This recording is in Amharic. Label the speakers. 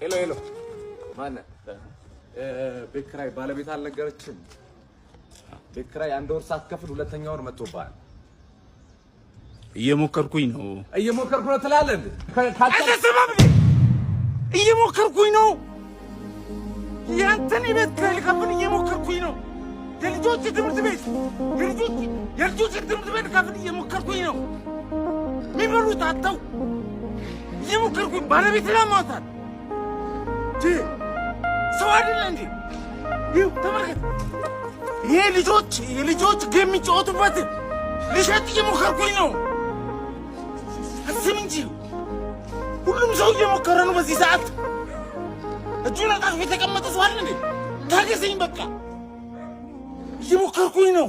Speaker 1: ሄሎ ሄሎ ማነህ? ቤት ኪራይ ባለቤት አልነገረችም? ቤት ኪራይ አንድ ወር ሳትከፍል ሁለተኛ ወር መጥቶብሃል።
Speaker 2: እየሞከርኩኝ ነው
Speaker 1: ትላለህ እንዴ?
Speaker 2: አትሰማም እንዴ? እየሞከርኩኝ ነው። ያንተን ቤት ኪራይ ልከፍል እየሞከርኩኝ ነው። የልጆች ትምህርት ቤት ልከፍል እየሞከርኩኝ ነው። የሚበሉት አጥተው እየሞከርኩኝ ባለቤት ላማታል ሰው አይደለ እንዴ? ይኸው ተመልከት። ይሄ የልጆች ጌም የሚጫወቱበት ልሸጥ እየሞከርኩኝ ነው። አስብ እንጂ ሁሉም ሰው እየሞከረ ነው በዚህ ሰዓት። እጁን አጣጥፎ የተቀመጠ ሰው አለ እንዴ? ታገሰኝ በቃ እየሞከርኩኝ ነው።